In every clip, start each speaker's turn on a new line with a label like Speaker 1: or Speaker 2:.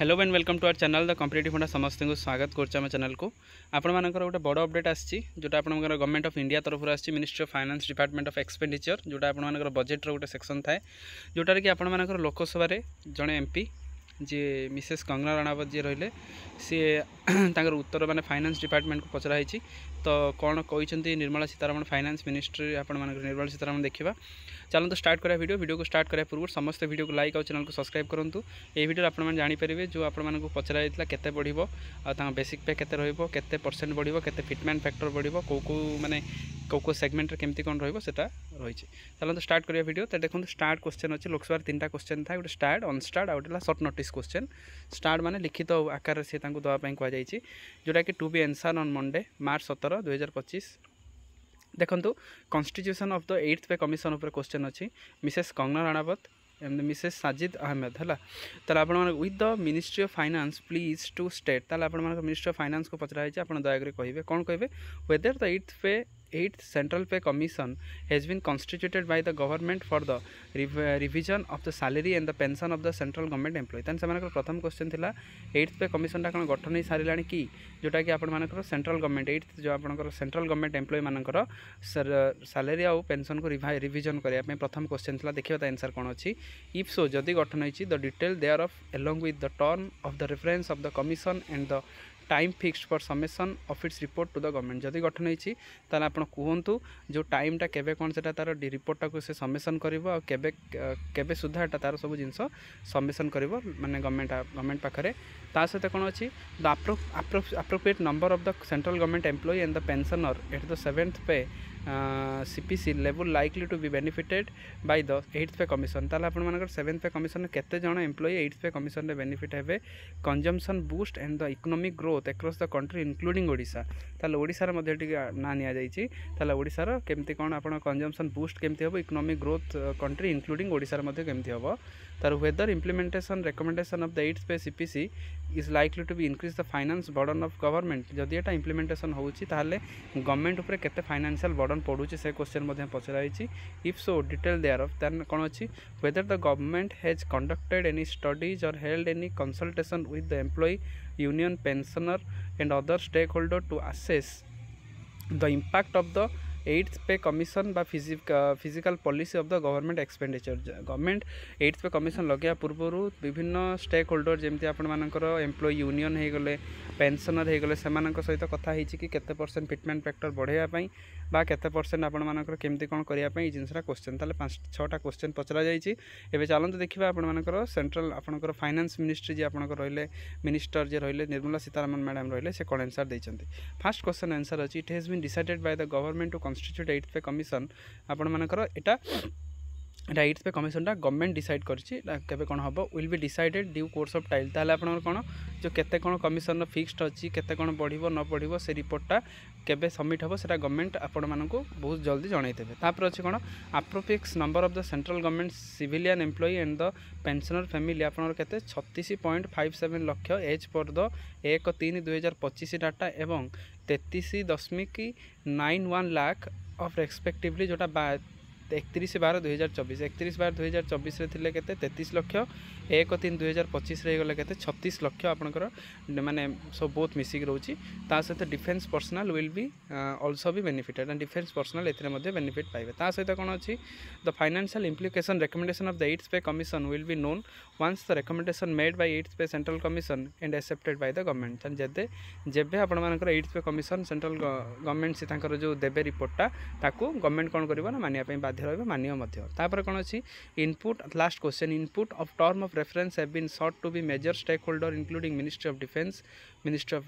Speaker 1: Hello and welcome to our channel the competitive funda समस्त को स्वागत करुँ चैनल को आपंकर गोटे बड़ अपडेट आसी जोटा आप गवर्नमेंट ऑफ इंडिया तरफ आसी ministry of finance department of expenditure जोटा आप बजेट गोटे सेक्शन थाए जोटार कि आपर लोकसभा जड़े एमपी जी मिसेस कंगना रणावत जी रही सी उत्तर माने फाइनेंस डिपार्टमेंट को पचराई तो कौन कहते निर्मला सीतारमण फाइनेंस मिनिस्ट्री आप निर्मला सीतारमण देखा चलते स्टार्ट करा वीडियो को स्टार्ट करा पूर्व समस्त वीडियो को लाइक और चैनल को सब्सक्राइब करूँ ये वीडियो आप जानीपर जो आपको पचरा के बढ़ो आ बेसिक पे के केते परसेंट बढ़ो के फिटमेंट फैक्टर बढ़ो कौ माने कौ सेगमेंट केमती कौन रही रही चलते स्टार्ट करा वीडियो तो देखो स्टार्ट क्वेश्चन अच्छे लोकसभा 3टा क्वेश्चन था गोटे स्टार्ट अनस्टार्ट आ गया सर्ट नोटिस क्वेश्चन स्टार्ट माने लिखित आकार से देवाई कहुई जोटा कि to be answer on Monday March 17 2025 देखो constitution of the 8th pay commission उपर क्वेश्चन अच्छी Mrs Kangana Ranaut and Mrs Sajid Ahmed है ताल आप with the ministry of finance please to state ताल आप मिनिस्ट्री ऑफ फाइनेंस को पचराई आप दयाकोरी कहे कौन कहे whether the 8th Central Pay Commission has been constituted by the government for the revision of the salary and the pension of the central government employee तन से प्रथम क्वेश्चन थिला 8th पे कमिशन कौन गठन हो सारा कि जोटा कि आप सेंट्रल गवर्नमेंट 8th जो आप सेंट्रल गवर्नमेंट एम्प्लॉय मानकर सैलरी आउ पेंशन को रिविजन करने प्रथम क्वेश्चन थिला देखिए तो आंसर कौन अच्छी इफ सो जदि गठन होती the detail there of along with the term of the reference of the commission and the time fixed for submission of its report to the government जदि गठन होती ताल आप कहतु जो टाइमटा केबे कौन से तार रिपोर्टा को से सबमिशन कर सुधा तार सब जिन सबमिशन कर माने गवर्नमेंट पाखे ता सहित कौन अच्छी the appropriate number of the central government employ and the pensioner at the 7th pay CPC level likely to be benefited by the 8th pay commission ताल आप 7th पे कमिशन केते जण एम्प्लॉय 8th पे कमिशन रे benefit हेबे consumption boost and the economic growth across the country including Odisha ताल ओडिशा रे मध्ये टिके ना निया जाईची ताल ओडिशा रो केमती कोन आपण कंजम्पशन बूस्ट केमती होबो economic growth country including Odisha रे मध्ये केमती होबो तार whether implementation recommendation of the 8th pay CPC is likely to be increase the finance burden of government जदि एटा इंप्लीमेंटेशन होउची ताले गवर्नमेंट ऊपर केते फाइनेंशियल बर्डन पड़ुची से क्वेश्चन मध्ये पचराई if so detail there of then कौन अच्छी whether the government has conducted any studies or held any consultation with the employ union pensioner and other stakeholder to assess the impact of the 8th pay commission बा physical policy of the government expenditure government 8th pay commission लगे पूर्व विभिन्न stake holder जमी आपर employ union हो गले pensioner हो गले सहित कथा कि केते परसेंट फिटमेंट फैक्टर बढ़ाई बा केते परसेंट आपर केमती कौन करने जिनसा क्वेश्चन ताले 5-6टा क्वेश्चन पचरा जाइए एवं चलते देखा आपर सेंट्रल आपंकर फाइनेंस मिनिस्ट्री जी आप रही मिनिस्टर जी रही निर्मला सीतारमण मैडम रही से कौन आंसर देते फास्ट क्वेश्चन आंसर अच्छी it has been decided by the government to constitute 8th pay commission आपण मानकर एटा 8th pay commission government decide करके कौन हम will be decided due course of time ताले आपण कौन जो केते कौन कमिशन फिक्स्ड अच्छी केते कौन बढ़िबो न बढ़िबो से रिपोर्टटा केबे सबमिट हम सेटा गवर्नमेंट आपण मानक बहुत जल्दी जनईदेवे तापर अच्छे कौन appropriate number of the central government civilian employ and the pensioner family आपण केते 36.57 lakh as per the 1/3/2025 data एवं 33.91 लाख ऑफ रेस्पेक्टिवली जोटा 31/12/2024 31/12/2024 रे केते 33 लाख 1/3/2025 रे गले केते 36 लाख आपनकर माने सब बहुत मिसिक रहउची ता सहित defence personnel will be also be benefited and defence personnel एथरे मध्ये बेनिफिट पाइबे ता सहित कोन अछि the financial implication recommendation of the 8th pay commission will be known once the recommendation made by 8th pay central commission and accepted by the government तन जेबे आपण मानकर 8th pay commission central government से तांकर जो देबे रिपोर्टटा ताकू government कोन करिवो ना मानिया पई बाध्य रहबे मानियो मध्ये तापर कोन अछि input last question input of term of reference have been sought to be major stakeholder including Ministry of Defence, Ministry of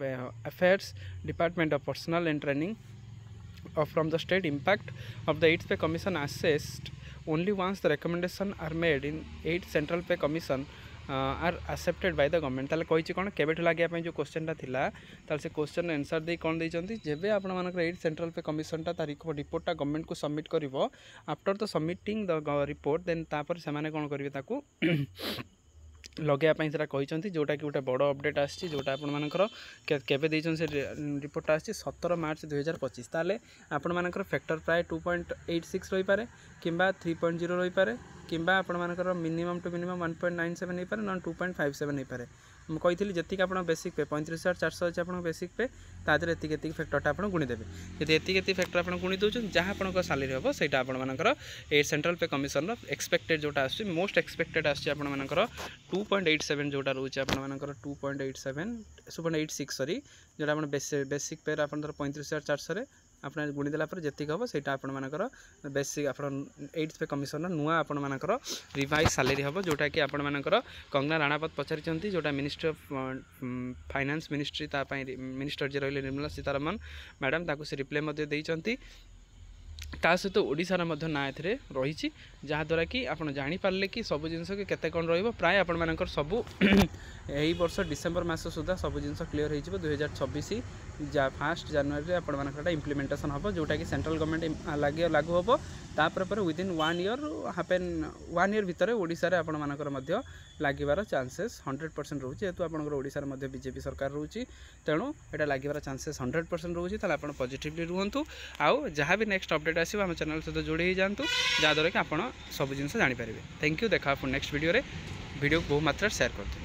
Speaker 1: Affairs, Department of Personnel and Training from the state impact of the 8th pay commission assessed only once the recommendation are made in 8th central pay commission are accepted by the government ताले कहि कोन केबेठ लागिया पय जो question ता थिला ताले से question answer दे कोन दैचंती जेबे आपण मानकर 8th सेंट्रल पे कमिशन ता तारिख रिपोर्ट ता गवर्नमेंट को सबमिट करिवो after the submitting the report then तापर से माने कोन करिवे ताकू लगे कहते जोटा कि गोटे बड़ अपडेट आसी जोटा आपर केबे से रिपोर्ट आसी 17 मार्च 2025 ताले आपण मानकर फैक्टर प्राय 2.86 रही पारे किंबा 3.0 रही पारे किंबा आपणकर मिनिमम टू मिनिमम 1.97 हो पारे ना 2.57 हो पारे मुझे कही जी आप बेसिक पे 35,400 अच्छे आप बेसिक पे तादेह एति फैक्टरटा आप गुणीदेवे यदि एति फैक्टर आप गुणी दूसरे जहाँ आप सालेरी हम से आपर ए सेंट्रल पे कमिशन एक्सपेक्टेड जोटा आस मोस्ट एक्सपेक्टेड आपर 2.87 जोटा रोचे आपर 2.86 सॉरी जोटा आप बेसिक पे आप 35,400 आप गुणीदेला जी हम से बेसिक आप 8th पे कमिशन नुआ आपर रिवाइज सालेरी हम जोटा कि आपर कंगना राणावत पचारि जोटा ministry of finance ministry minister ji रही निर्मला सीतारमण मैडम ताकू से रिप्लाई देइचंती ता सहित ओडिशार ना ए रही जहाँद्वारा कि आप जापारे कि सब जिनस के कौन प्राय आपर सबू यही वर्ष डिसेम्बर मास सुधा सब जिन क्लीयर हो 2026 1 जनवरी आपर इम्प्लीमेंटेशन हम जोटा कि सेंट्रल गवर्नमेंट लागू हम तापर विदिन 1 ईयर हापेन 1 ईयर भितर ओडिशा रे आपर लागिबार चांसेस 100% रोचे जेहेतु आपर ओडिशा रे बीजेपी सरकार रोची तेणु यहाँ लागिबार चांसेस 100% रोचे ताले आपण पॉजिटिवली रुहंतु आउ जहाँ भी नेक्स्ट अपडेट आसो आम चैनल सहित जोड़ी जातु जहाँद्वारा कि आप सब जिन जानीपारे। थैंक यू देखा नेक्स्ट वीडियो रे वीडियो को बहुत मात्रा शेयर करते।